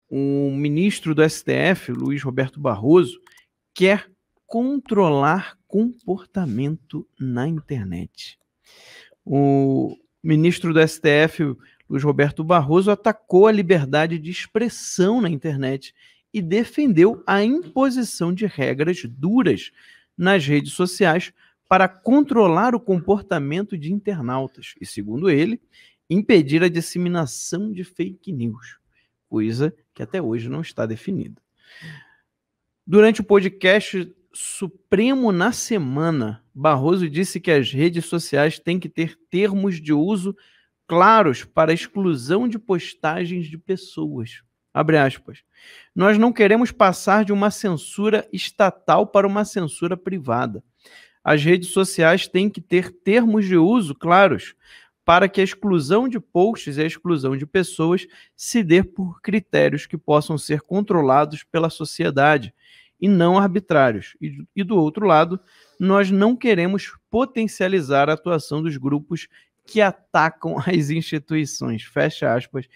o ministro do STF, Luiz Roberto Barroso, quer controlar comportamento na internet. O ministro do STF, Luiz Roberto Barroso, atacou a liberdade de expressão na internet e defendeu a imposição de regras duras nas redes sociais para controlar o comportamento de internautas e, segundo ele, impedir a disseminação de fake news, coisa que até hoje não está definida. Durante o podcast Supremo na Semana, Barroso disse que as redes sociais têm que ter termos de uso claros para a exclusão de postagens de pessoas. Abre aspas. Nós não queremos passar de uma censura estatal para uma censura privada. As redes sociais têm que ter termos de uso claros para que a exclusão de posts e a exclusão de pessoas se dê por critérios que possam ser controlados pela sociedade e não arbitrários. E do outro lado, nós não queremos potencializar a atuação dos grupos que atacam as instituições. Fecha aspas,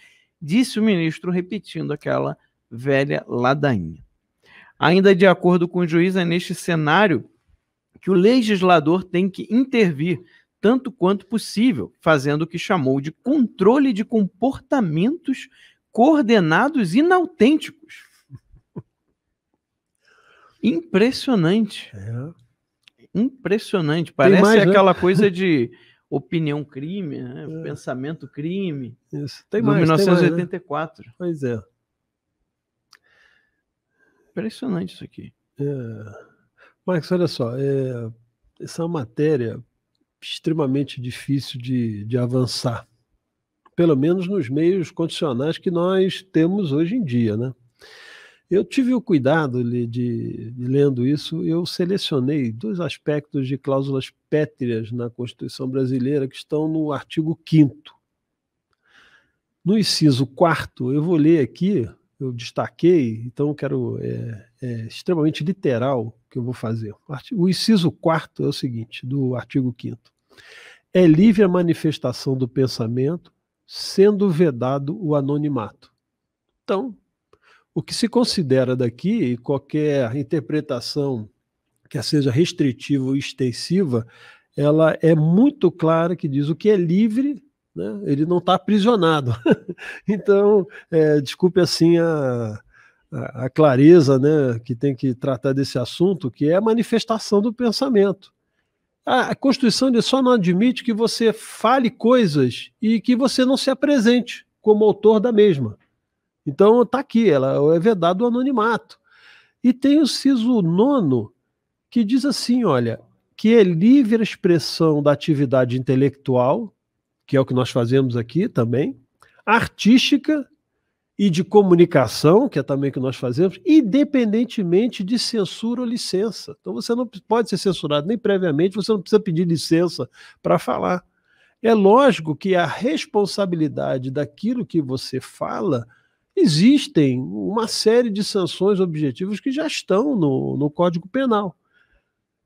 disse o ministro, repetindo aquela velha ladainha. Ainda de acordo com o juiz, é neste cenário que o legislador tem que intervir tanto quanto possível, fazendo o que chamou de controle de comportamentos coordenados inautênticos. Impressionante. Impressionante. Parece mais, aquela coisa de opinião crime, né? Pensamento crime. Isso. Tem do mais, 1984. Tem mais, né? Pois é. Impressionante isso aqui. Marcos, olha só, essa é uma matéria extremamente difícil de avançar, pelo menos nos meios condicionais que nós temos hoje em dia, né? Eu tive o cuidado de lendo isso, eu selecionei 2 aspectos de cláusulas pétreas na Constituição brasileira que estão no artigo 5º. No inciso 4º, eu vou ler aqui, eu destaquei, então eu quero, extremamente literal o que eu vou fazer. O inciso 4º é o seguinte, do artigo 5º. É livre a manifestação do pensamento, sendo vedado o anonimato. Então, o que se considera daqui, qualquer interpretação que seja restritiva ou extensiva, ela é muito clara, que diz o que é livre, né, ele não está aprisionado. Então, desculpe assim a clareza, né, que tem que tratar desse assunto, que é a manifestação do pensamento. A Constituição só não admite que você fale coisas e que você não se apresente como autor da mesma. Então está aqui, ela é vedado o anonimato. E tem o inciso 9º, que diz assim, olha, que é livre a expressão da atividade intelectual, que é o que nós fazemos aqui também, artística e de comunicação, que é também o que nós fazemos, independentemente de censura ou licença. Então você não pode ser censurado nem previamente, você não precisa pedir licença para falar. É lógico que a responsabilidade daquilo que você fala, existem uma série de sanções objetivas que já estão no Código Penal.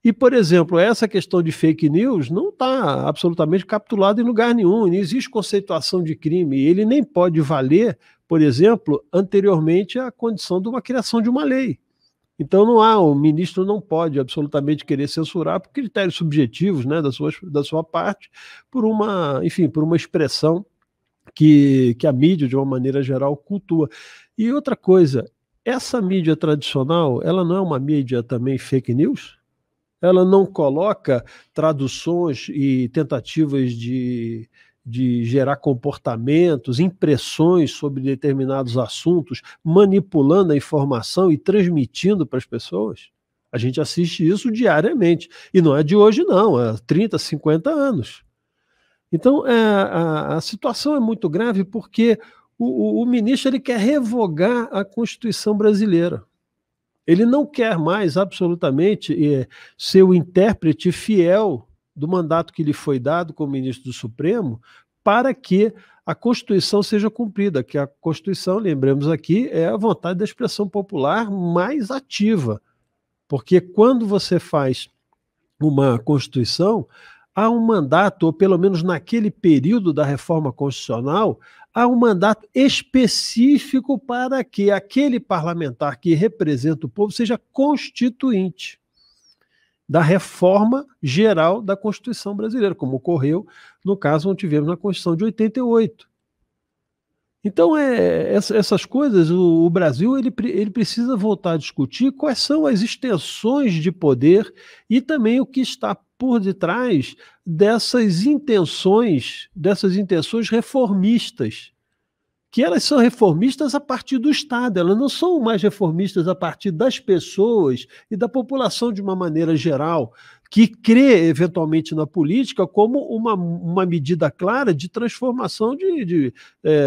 E, por exemplo, essa questão de fake news não está absolutamente capitulada em lugar nenhum, não existe conceituação de crime, ele nem pode valer, por exemplo, anteriormente à condição de uma criação de uma lei. Então o ministro não pode absolutamente querer censurar por critérios subjetivos, né, da sua parte, por uma expressão que a mídia, de uma maneira geral, cultua. E outra coisa, essa mídia tradicional, ela não é uma mídia também fake news? Ela não coloca traduções e tentativas de gerar comportamentos, impressões sobre determinados assuntos, manipulando a informação e transmitindo para as pessoas? A gente assiste isso diariamente. E não é de hoje, não, é 30, 50 anos. Então, a situação é muito grave porque o ministro ele quer revogar a Constituição brasileira. Ele não quer mais, absolutamente, ser o intérprete fiel do mandato que lhe foi dado como ministro do Supremo para que a Constituição seja cumprida, que a Constituição, lembremos aqui, é a vontade da expressão popular mais ativa. Porque quando você faz uma Constituição, há um mandato, ou pelo menos naquele período da reforma constitucional, há um mandato específico para que aquele parlamentar que representa o povo seja constituinte da reforma geral da Constituição brasileira, como ocorreu no caso onde tivemos na Constituição de 88. Então, essas coisas, o Brasil ele precisa voltar a discutir quais são as extensões de poder e também o que está por detrás dessas intenções reformistas, que elas são reformistas a partir do Estado, elas não são mais reformistas a partir das pessoas e da população de uma maneira geral, que crê eventualmente na política como uma medida clara de transformação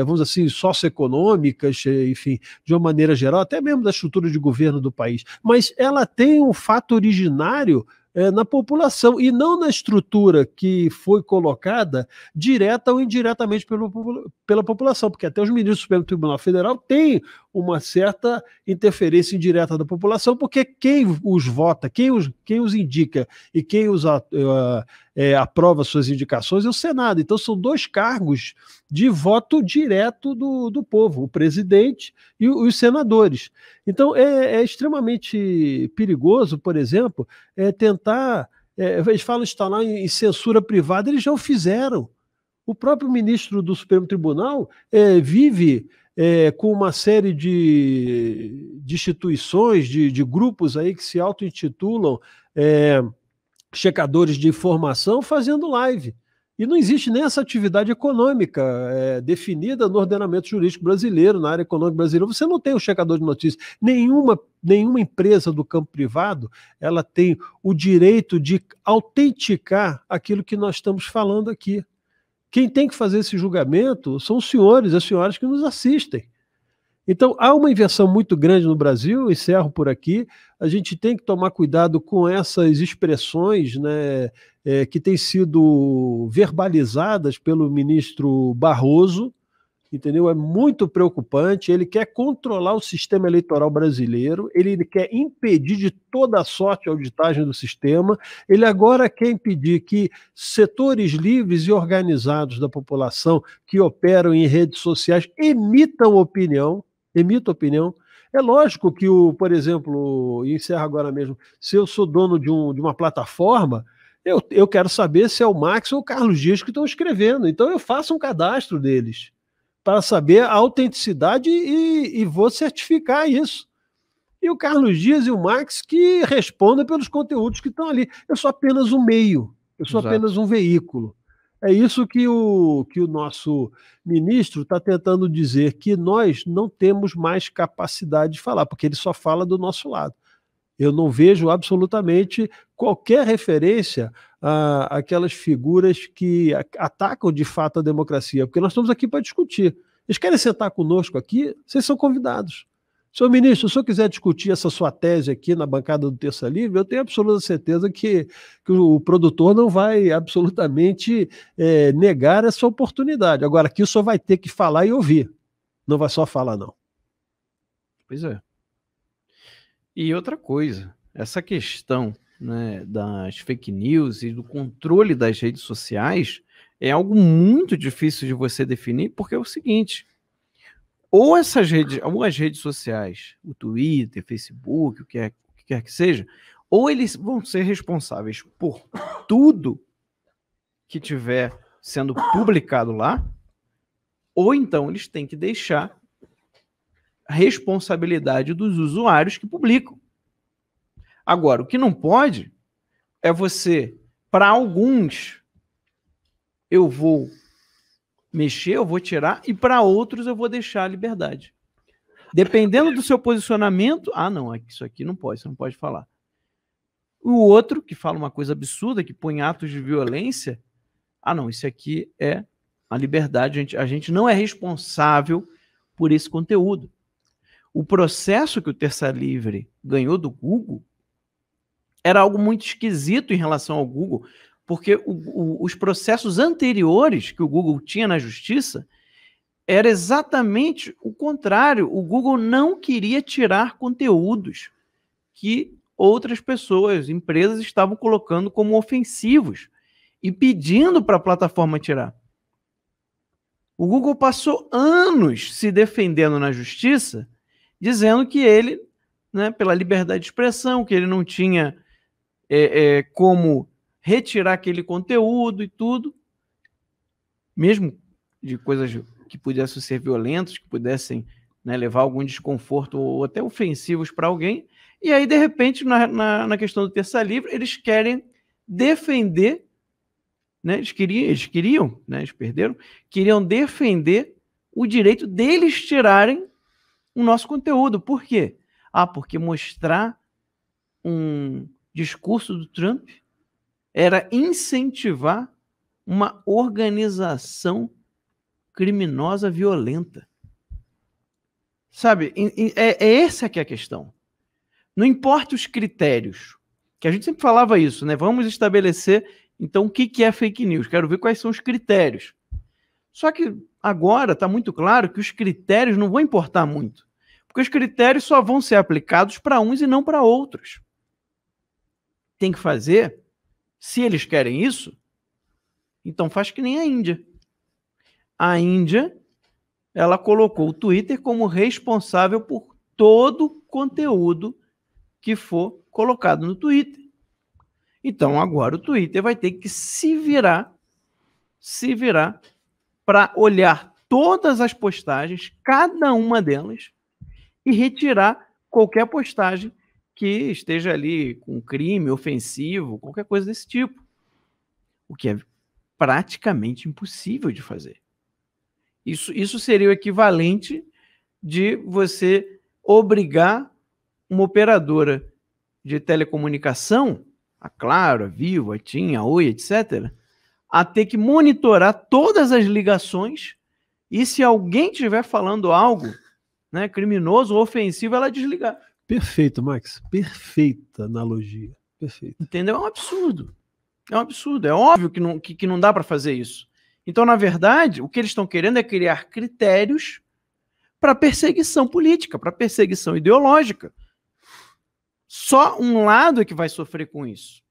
vamos dizer assim, socioeconômicas, enfim, de uma maneira geral, até mesmo da estrutura de governo do país. Mas ela tem um fato originário na população e não na estrutura que foi colocada direta ou indiretamente pela população, porque até os ministros do Supremo Tribunal Federal têm uma certa interferência indireta da população, porque quem os vota, quem os indica e quem os aprova suas indicações é o Senado. Então são dois cargos de voto direto do povo, o presidente e os senadores. Então é extremamente perigoso, por exemplo, tentar... eles falam instalar em censura privada, eles já o fizeram. O próprio ministro do Supremo Tribunal vive com uma série de instituições, de grupos aí que se auto-intitulam checadores de informação, fazendo live. E não existe nem essa atividade econômica definida no ordenamento jurídico brasileiro, na área econômica brasileira. Você não tem o checador de notícias. Nenhuma empresa do campo privado ela tem o direito de autenticar aquilo que nós estamos falando aqui. Quem tem que fazer esse julgamento são os senhores e as senhoras que nos assistem. Então, há uma inversão muito grande no Brasil, encerro por aqui, a gente tem que tomar cuidado com essas expressões, né, que têm sido verbalizadas pelo ministro Barroso, entendeu? É muito preocupante, ele quer controlar o sistema eleitoral brasileiro, ele quer impedir de toda sorte a auditagem do sistema, ele agora quer impedir que setores livres e organizados da população que operam em redes sociais emitam opinião. É lógico que, por exemplo, e encerro agora mesmo, se eu sou dono de uma plataforma, eu quero saber se é o Max ou o Carlos Dias que estão escrevendo, então eu faço um cadastro deles para saber a autenticidade e vou certificar isso. E o Carlos Dias e o Max que respondem pelos conteúdos que estão ali. Eu sou apenas um meio, eu sou apenas um veículo. É isso que o nosso ministro está tentando dizer, que nós não temos mais capacidade de falar, porque ele só fala do nosso lado. Eu não vejo absolutamente qualquer referência àquelas figuras que atacam de fato a democracia, porque nós estamos aqui para discutir. Eles querem sentar conosco aqui, vocês são convidados. Senhor ministro, se o senhor quiser discutir essa sua tese aqui na bancada do Terça Livre, eu tenho absoluta certeza que o produtor não vai absolutamente negar essa oportunidade. Agora, aqui o senhor vai ter que falar e ouvir. Não vai só falar, não. Pois é. E outra coisa, essa questão, né, das fake news e do controle das redes sociais é algo muito difícil de você definir, porque é o seguinte... Ou as redes sociais, o Twitter, Facebook, o que quer que seja, ou eles vão ser responsáveis por tudo que tiver sendo publicado lá, ou então eles têm que deixar a responsabilidade dos usuários que publicam. Agora, o que não pode é você, para alguns, eu vou mexer, eu vou tirar, e para outros eu vou deixar a liberdade. Dependendo do seu posicionamento, não, isso aqui não pode, você não pode falar. O outro, que fala uma coisa absurda, que põe atos de violência, não, isso aqui é a liberdade, a gente não é responsável por esse conteúdo. O processo que o Terça Livre ganhou do Google era algo muito esquisito em relação ao Google, porque os processos anteriores que o Google tinha na justiça era exatamente o contrário. O Google não queria tirar conteúdos que outras pessoas, empresas, estavam colocando como ofensivos e pedindo para a plataforma tirar. O Google passou anos se defendendo na justiça, dizendo que ele, né, pela liberdade de expressão, que ele não tinha como retirar aquele conteúdo e tudo, mesmo de coisas que pudessem ser violentas, que pudessem, né, levar algum desconforto ou até ofensivos para alguém. E aí, de repente, na questão do terça livre, eles querem defender, né, eles queriam, né, eles perderam, queriam defender o direito deles tirarem o nosso conteúdo. Por quê? Porque mostrar um discurso do Trump era incentivar uma organização criminosa violenta. Sabe, essa que é a questão. Não importa os critérios, que a gente sempre falava isso, né? Vamos estabelecer, então, o que é fake news. Quero ver quais são os critérios. Só que agora está muito claro que os critérios não vão importar muito, porque os critérios só vão ser aplicados para uns e não para outros. Tem que fazer, se eles querem isso, então faz que nem a Índia. A Índia, ela colocou o Twitter como responsável por todo o conteúdo que for colocado no Twitter. Então agora o Twitter vai ter que se virar para olhar todas as postagens, cada uma delas, e retirar qualquer postagem que esteja ali com crime ofensivo, qualquer coisa desse tipo. O que é praticamente impossível de fazer. Isso seria o equivalente de você obrigar uma operadora de telecomunicação, a Claro, a Vivo, a TIM, a Oi, etc., a ter que monitorar todas as ligações e se alguém estiver falando algo, né, criminoso ou ofensivo, ela desligar. Perfeito, Max. Perfeita analogia. Perfeito. Entendeu? É um absurdo. É um absurdo. É óbvio que não dá para fazer isso. Então, na verdade, o que eles estão querendo é criar critérios para perseguição política, para perseguição ideológica. Só um lado é que vai sofrer com isso.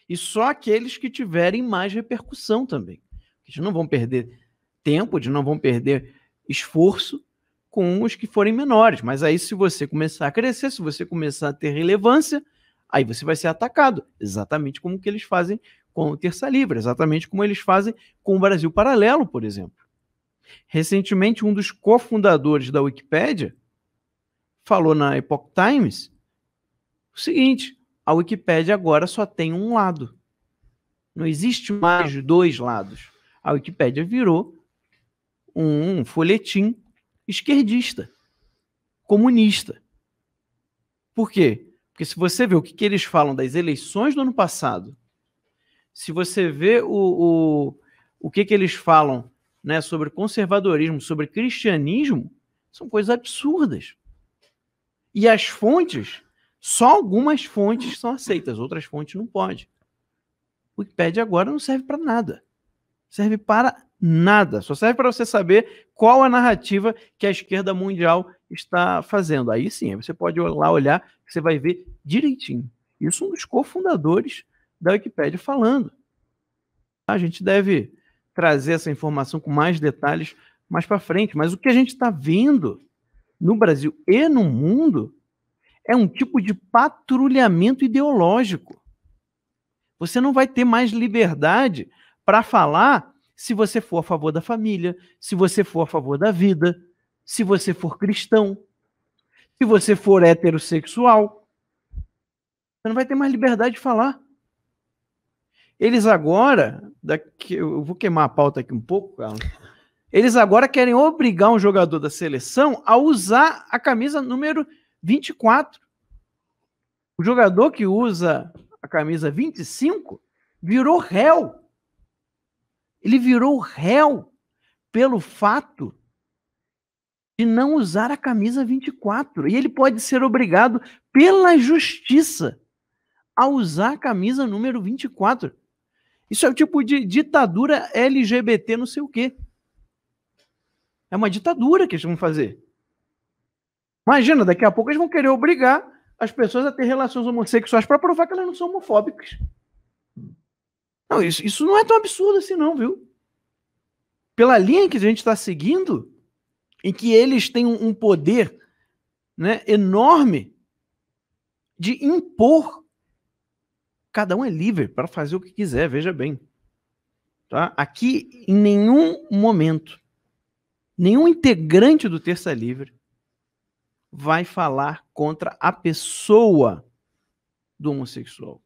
E só aqueles que tiverem mais repercussão também. Eles não vão perder tempo, eles não vão perder esforço com os que forem menores. Mas aí, se você começar a crescer, se você começar a ter relevância, aí você vai ser atacado. Exatamente como que eles fazem com o Terça Livre, exatamente como eles fazem com o Brasil Paralelo, por exemplo. Recentemente, um dos cofundadores da Wikipédia falou na Epoch Times o seguinte: a Wikipédia agora só tem um lado. Não existe mais dois lados. A Wikipédia virou um folhetim esquerdista, comunista. Por quê? Porque se você vê o que eles falam das eleições do ano passado, se você vê o que eles falam, né, sobre conservadorismo, sobre cristianismo, são coisas absurdas. E as fontes, só algumas fontes são aceitas, outras fontes não podem. O Wikipédia agora não serve para nada. Serve para nada. Só serve para você saber qual a narrativa que a esquerda mundial está fazendo. Aí sim, você pode lá olhar, que você vai ver direitinho. Isso é um dos cofundadores da Wikipédia falando. A gente deve trazer essa informação com mais detalhes mais para frente. Mas o que a gente está vendo no Brasil e no mundo é um tipo de patrulhamento ideológico. Você não vai ter mais liberdade para falar se você for a favor da família, se você for a favor da vida, se você for cristão, se você for heterossexual. Você não vai ter mais liberdade de falar. Eles agora, eu vou queimar a pauta aqui um pouco, Carlos. Eles agora querem obrigar um jogador da seleção a usar a camisa número 24. O jogador que usa a camisa 25 virou réu. Ele virou réu pelo fato de não usar a camisa 24. E ele pode ser obrigado pela justiça a usar a camisa número 24. Isso é o tipo de ditadura LGBT não sei o quê. É uma ditadura que eles vão fazer. Imagina, daqui a pouco eles vão querer obrigar as pessoas a ter relações homossexuais para provar que elas não são homofóbicas. Não, isso não é tão absurdo assim não, viu? pela linha que a gente está seguindo, em que eles têm um poder, né, enorme de impor. Cada um é livre para fazer o que quiser, veja bem. Tá? Aqui, em nenhum momento, nenhum integrante do Terça Livre vai falar contra a pessoa do homossexual.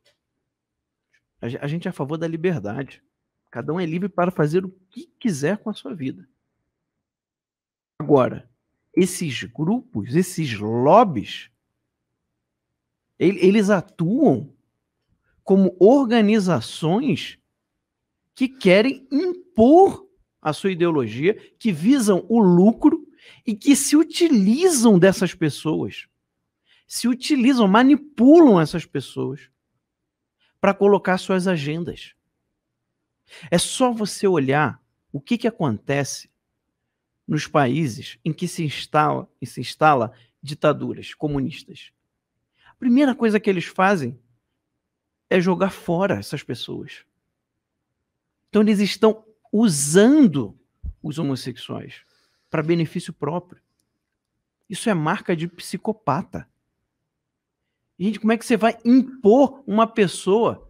A gente é a favor da liberdade. Cada um é livre para fazer o que quiser com a sua vida. Agora, esses grupos, esses lobbies, eles atuam como organizações que querem impor a sua ideologia, que visam o lucro e que se utilizam dessas pessoas, manipulam essas pessoas para colocar suas agendas. É só você olhar o que acontece nos países em que se instala ditaduras comunistas. A primeira coisa que eles fazem é jogar fora essas pessoas. Então eles estão usando os homossexuais para benefício próprio. Isso é marca de psicopata. Gente, como é que você vai impor uma pessoa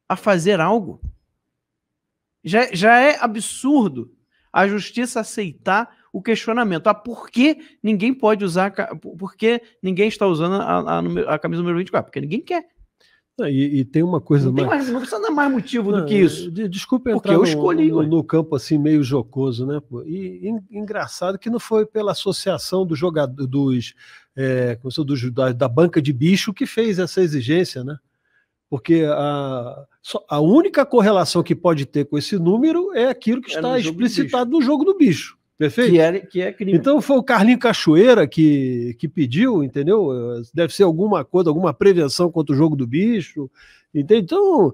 a fazer algo? Já é absurdo a justiça aceitar o questionamento. Por que ninguém pode usar, por que ninguém está usando a camisa número 24? Porque ninguém quer. E tem uma coisa não precisa dar mais motivo do que isso. Desculpa entrar no campo assim meio jocoso, né? E engraçado que não foi pela associação do jogador, da banca de bicho que fez essa exigência, né? Porque a única correlação que pode ter com esse número é aquilo que está explicitado no jogo do bicho. Perfeito? Que é crime. Então foi o Carlinho Cachoeira que pediu, entendeu? Deve ser alguma coisa, alguma prevenção contra o jogo do bicho. Entende? Então,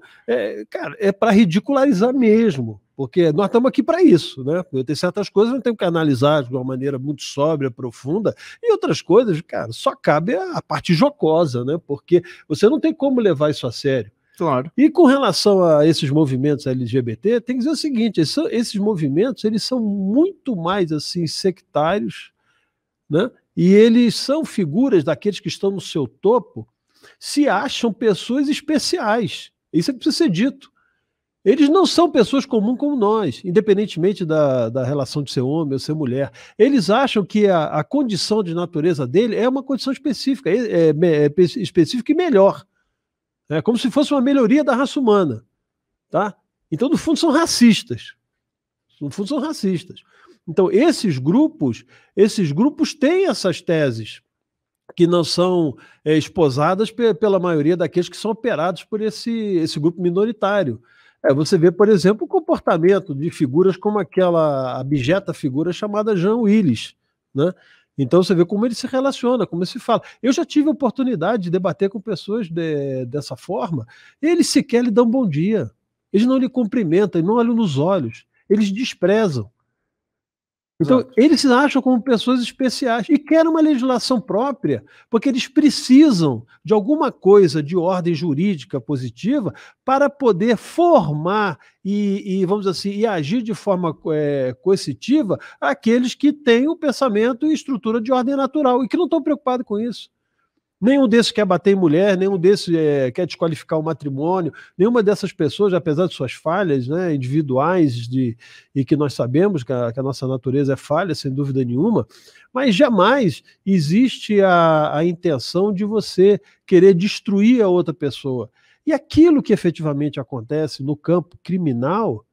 cara, é para ridicularizar mesmo, porque nós estamos aqui para isso, né? Tem certas coisas que nós temos que analisar de uma maneira muito sóbria, profunda, e outras coisas, cara, só cabe a parte jocosa, né? Porque você não tem como levar isso a sério. Claro. E com relação a esses movimentos LGBT, tem que dizer o seguinte, esses movimentos, eles são muito mais assim sectários, né? E eles são figuras daqueles que estão no seu topo, se acham pessoas especiais. Isso é que precisa ser dito. Eles não são pessoas comuns como nós, independentemente da relação de ser homem ou ser mulher. Eles acham que a condição de natureza dele é uma condição específica, específica e melhor. É como se fosse uma melhoria da raça humana, tá? Então, no fundo, são racistas. No fundo, são racistas. Então, esses grupos têm essas teses que não são esposadas pela maioria daqueles que são operados por esse grupo minoritário. Você vê, por exemplo, o comportamento de figuras como aquela abjeta figura chamada Jean Willis, né? Então você vê como ele se relaciona, como ele se fala. Eu já tive a oportunidade de debater com pessoas dessa forma, eles sequer lhe dão bom dia, eles não lhe cumprimentam, não olham nos olhos, eles desprezam. Então, exato, eles se acham como pessoas especiais e querem uma legislação própria, porque eles precisam de alguma coisa de ordem jurídica positiva para poder formar e vamos dizer assim, e agir de forma coercitiva aqueles que têm o pensamento e estrutura de ordem natural e que não estão preocupados com isso. Nenhum desses quer bater em mulher, nenhum desses quer desqualificar o matrimônio, nenhuma dessas pessoas, apesar de suas falhas, né, individuais, e que nós sabemos que a nossa natureza é falha, sem dúvida nenhuma, mas jamais existe a intenção de você querer destruir a outra pessoa. E aquilo que efetivamente acontece no campo criminal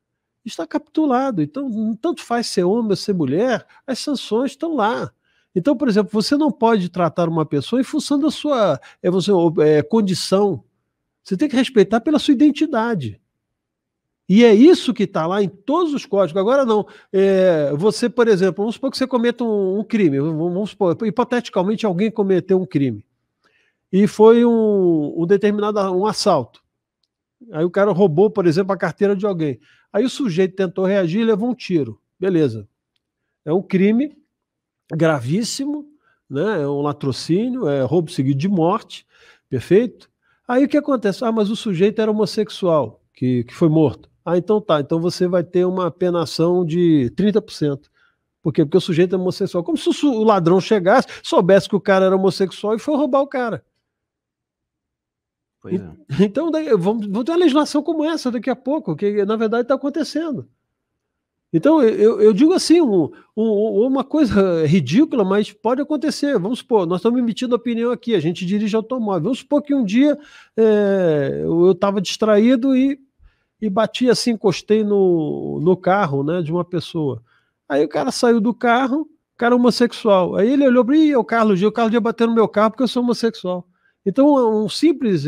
está capitulado. Então, tanto faz ser homem ou ser mulher, as sanções estão lá. Então, por exemplo, você não pode tratar uma pessoa em função da sua condição. Você tem que respeitar pela sua identidade. E é isso que está lá em todos os códigos. Agora não. Você, por exemplo, vamos supor que você cometa um crime. Vamos supor, hipoteticamente, alguém cometeu um crime. E foi um determinado assalto. Aí o cara roubou, por exemplo, a carteira de alguém. Aí o sujeito tentou reagir e levou um tiro. Beleza. É um crime gravíssimo, né? É um latrocínio, é roubo seguido de morte, perfeito? Aí o que acontece? Mas o sujeito era homossexual, que foi morto. Ah, então tá, então você vai ter uma penação de 30%. Por quê? Porque o sujeito é homossexual. Como se o ladrão chegasse, soubesse que o cara era homossexual e foi roubar o cara. Pois é. Então, vamos ter uma legislação como essa daqui a pouco, que na verdade está acontecendo. Então, eu digo assim, uma coisa ridícula, mas pode acontecer. Vamos supor, nós estamos emitindo opinião aqui, a gente dirige automóvel. Vamos supor que um dia eu estava distraído e bati assim, encostei no carro, né, de uma pessoa. Aí o cara saiu do carro, o cara é homossexual. Aí ele olhou para mim, o Carlos Dias bateu no meu carro porque eu sou homossexual. Então, um simples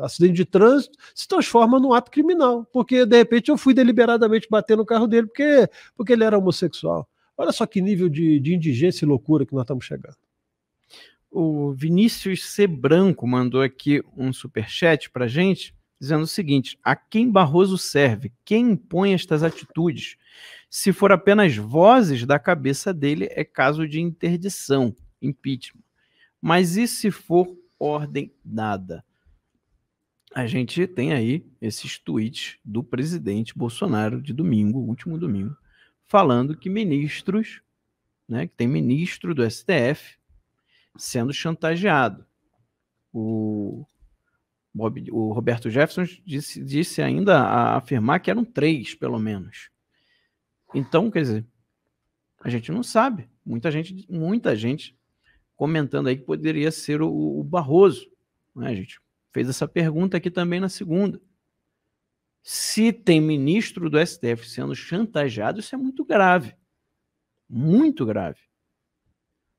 acidente de trânsito se transforma num ato criminal, porque, de repente, eu fui deliberadamente bater no carro dele porque ele era homossexual. Olha só que nível de indigência e loucura que nós estamos chegando. O Vinícius C. Branco mandou aqui um superchat para a gente, dizendo o seguinte: a quem Barroso serve? Quem impõe estas atitudes? Se for apenas vozes da cabeça dele, é caso de interdição, impeachment. Mas e se for ordem dada? A gente tem aí esses tweets do presidente Bolsonaro de domingo, último domingo, falando que ministros, né, que tem ministro do STF sendo chantageado. O Roberto Jefferson disse ainda a afirmar que eram 3, pelo menos. Então, quer dizer, a gente não sabe. Muita gente comentando aí que poderia ser o Barroso. Né? A gente fez essa pergunta aqui também na segunda. Se tem ministro do STF sendo chantageado, isso é muito grave. Muito grave.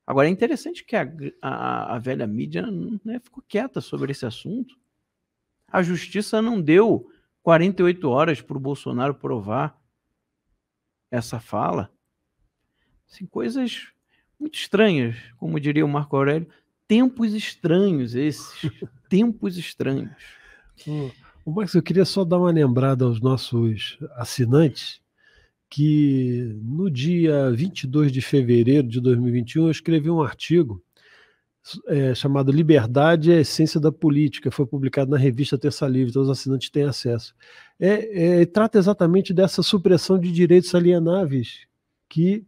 Agora, é interessante que a velha mídia, né, ficou quieta sobre esse assunto. A justiça não deu 48 horas para o Bolsonaro provar essa fala. Assim, coisas muito estranhas, como diria o Marco Aurélio. Tempos estranhos esses. Tempos estranhos. Max, eu queria só dar uma lembrada aos nossos assinantes que no dia 22 de fevereiro de 2021 eu escrevi um artigo chamado Liberdade é a Essência da Política, foi publicado na revista Terça Livre, então os assinantes têm acesso. Trata exatamente dessa supressão de direitos alienáveis, que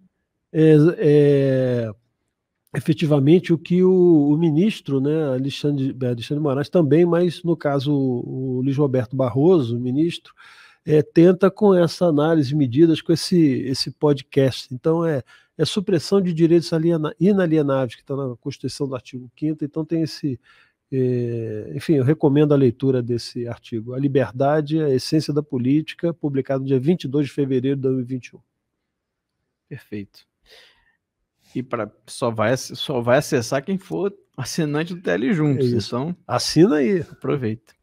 efetivamente o que o ministro, né, Alexandre de Moraes também, mas no caso o Luiz Roberto Barroso, o ministro, tenta com essa análise, medidas, com esse podcast. Então, supressão de direitos inalienáveis, que está na Constituição do artigo 5º, então tem esse... enfim, eu recomendo a leitura desse artigo. A Liberdade, a Essência da Política, publicado no dia 22 de fevereiro de 2021. Perfeito. E só vai acessar quem for assinante do TL Juntos. Então, assina aí. Aproveita.